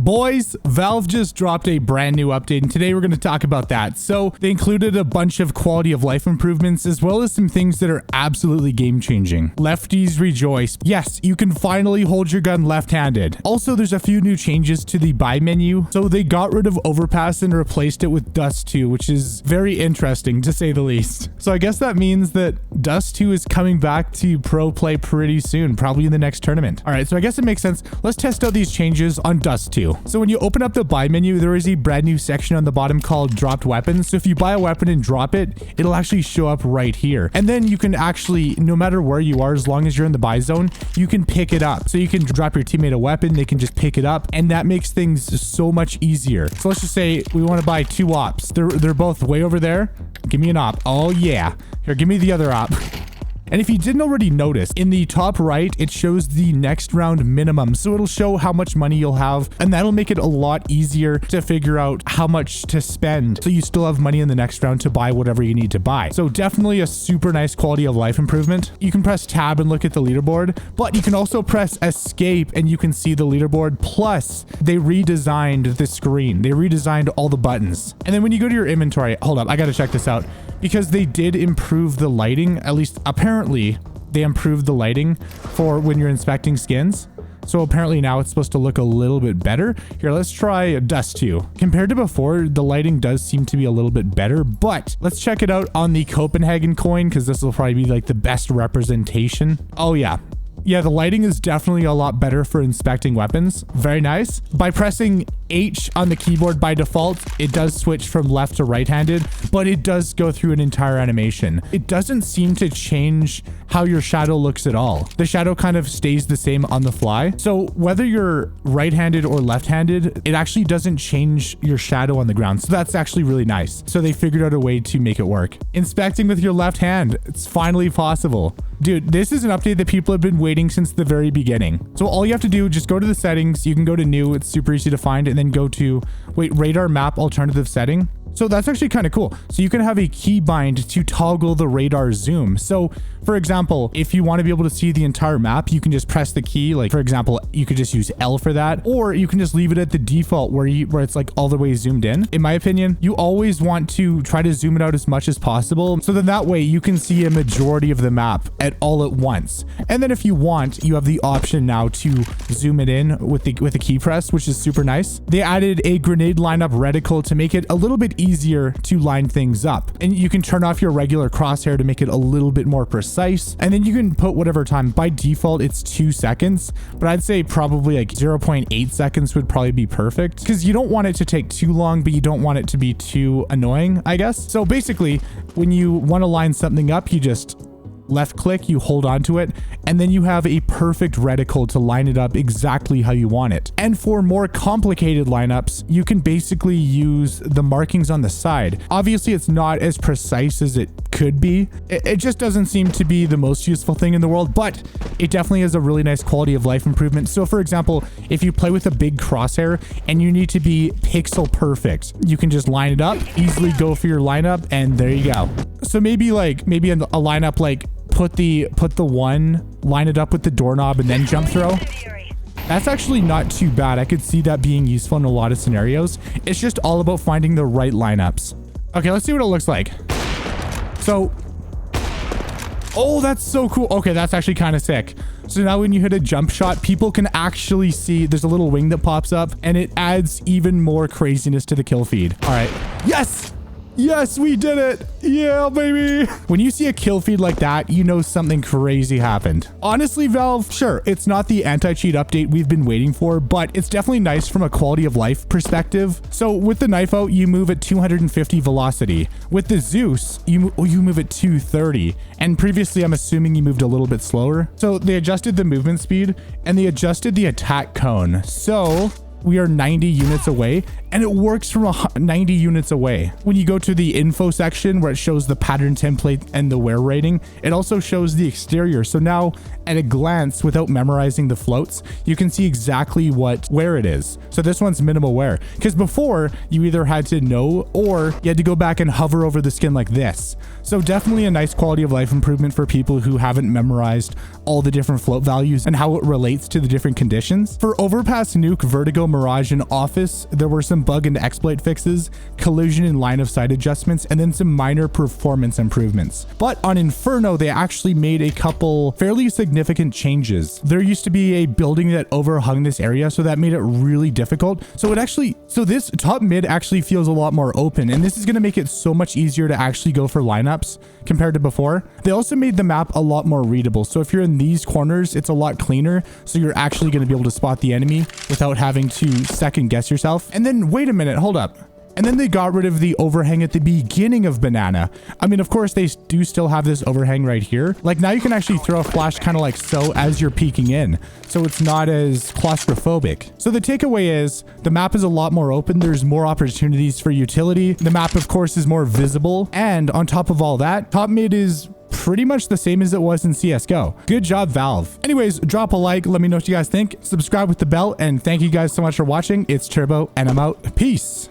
Boys, Valve just dropped a brand new update, and today we're going to talk about that. So they included a bunch of quality of life improvements, as well as some things that are absolutely game changing. Lefties rejoice. Yes, you can finally hold your gun left-handed. Also, there's a few new changes to the buy menu. So they got rid of Overpass and replaced it with Dust 2, which is very interesting to say the least. So I guess that means that Dust 2 is coming back to pro play pretty soon, probably in the next tournament. All right, so I guess it makes sense. Let's test out these changes on Dust 2. So when you open up the buy menu, there is a brand new section on the bottom called dropped weapons. So if you buy a weapon and drop it, it'll actually show up right here. And then you can actually, no matter where you are, as long as you're in the buy zone, you can pick it up. So you can drop your teammate a weapon, they can just pick it up, and that makes things so much easier. So let's just say we want to buy 2 ops. They're both way over there. Give me an op. Oh yeah. Here, give me the other op. And if you didn't already notice, in the top right, it shows the next round minimum. So it'll show how much money you'll have, and that'll make it a lot easier to figure out how much to spend. So you still have money in the next round to buy whatever you need to buy. So definitely a super nice quality of life improvement. You can press tab and look at the leaderboard, but you can also press escape and you can see the leaderboard. Plus they redesigned the screen. They redesigned all the buttons. And then when you go to your inventory, hold up, I got to check this out. Because they did improve the lighting, at least apparently they improved the lighting for when you're inspecting skins. So apparently now it's supposed to look a little bit better. Here, let's try Dust 2. Compared to before, the lighting does seem to be a little bit better, but let's check it out on the Copenhagen coin, because this will probably be like the best representation. Oh yeah. Yeah, the lighting is definitely a lot better for inspecting weapons. Very nice. By pressing H on the keyboard by default, it does switch from left to right-handed, but it does go through an entire animation. It doesn't seem to change how your shadow looks at all. The shadow kind of stays the same on the fly. So whether you're right-handed or left-handed, it actually doesn't change your shadow on the ground. So that's actually really nice. So they figured out a way to make it work. Inspecting with your left hand, it's finally possible. Dude, this is an update that people have been waiting since the very beginning. So all you have to do, just go to the settings. You can go to new, it's super easy to find, and then go to, radar map alternative setting. So that's actually kind of cool. So you can have a keybind to toggle the radar zoom. So for example, if you want to be able to see the entire map, you can just press the key. Like for example, you could just use L for that, or you can just leave it at the default where it's like all the way zoomed in. In my opinion, you always want to try to zoom it out as much as possible. So then that way you can see a majority of the map at all at once. And then if you want, you have the option now to zoom it in with the key press, which is super nice. They added a grenade lineup reticle to make it a little bit easier to line things up, and you can turn off your regular crosshair to make it a little bit more precise, and then you can put whatever time. By default it's 2 seconds, but I'd say probably like 0.8 seconds would probably be perfect, because you don't want it to take too long, but you don't want it to be too annoying, I guess. So basically when you want to line something up, you just left click, you hold on to it, and then you have a perfect reticle to line it up exactly how you want it. And for more complicated lineups, you can basically use the markings on the side. Obviously, it's not as precise as it could be. It just doesn't seem to be the most useful thing in the world, but it definitely is a really nice quality of life improvement. So for example, if you play with a big crosshair and you need to be pixel perfect, you can just line it up, easily go for your lineup, and there you go. So maybe a lineup like put the one, line it up with the doorknob, and then jump throw. That's actually not too bad. I could see that being useful in a lot of scenarios. It's just all about finding the right lineups. Okay, let's see what it looks like. So, oh, that's so cool. Okay, that's actually kind of sick. So now when you hit a jump shot, people can actually see there's a little wing that pops up, and it adds even more craziness to the kill feed. All right. Yes. Yes, we did it. Yeah, baby. When you see a kill feed like that, you know something crazy happened. Honestly, Valve, sure, it's not the anti-cheat update we've been waiting for, but it's definitely nice from a quality of life perspective. So with the knife out, you move at 250 velocity. With the Zeus, you move at 230. And previously, I'm assuming you moved a little bit slower. So they adjusted the movement speed and they adjusted the attack cone. So we are 90 units away, and it works from 90 units away. When you go to the info section where it shows the pattern template and the wear rating, it also shows the exterior. So now at a glance, without memorizing the floats, you can see exactly what wear it is. So this one's minimal wear, because before you either had to know or you had to go back and hover over the skin like this. So definitely a nice quality of life improvement for people who haven't memorized all the different float values and how it relates to the different conditions. For Overpass Nuke Vertigo Mirage and Office, there were some bug and exploit fixes, collision and line of sight adjustments, and then some minor performance improvements. But on Inferno, they actually made a couple fairly significant changes. There used to be a building that overhung this area, so that made it really difficult. So this top mid actually feels a lot more open, and this is going to make it so much easier to actually go for lineups compared to before. They also made the map a lot more readable. So if you're in these corners, it's a lot cleaner. So you're actually going to be able to spot the enemy without having to second guess yourself. And then wait a minute, hold up. And then they got rid of the overhang at the beginning of Banana. I mean, of course, they do still have this overhang right here. Like now you can actually throw a flash kind of like so as you're peeking in. So it's not as claustrophobic. So the takeaway is the map is a lot more open. There's more opportunities for utility. The map, of course, is more visible. And on top of all that, top mid is pretty much the same as it was in CSGO. Good job, Valve. Anyways, drop a like. Let me know what you guys think. Subscribe with the bell. And thank you guys so much for watching. It's Turbo and I'm out. Peace.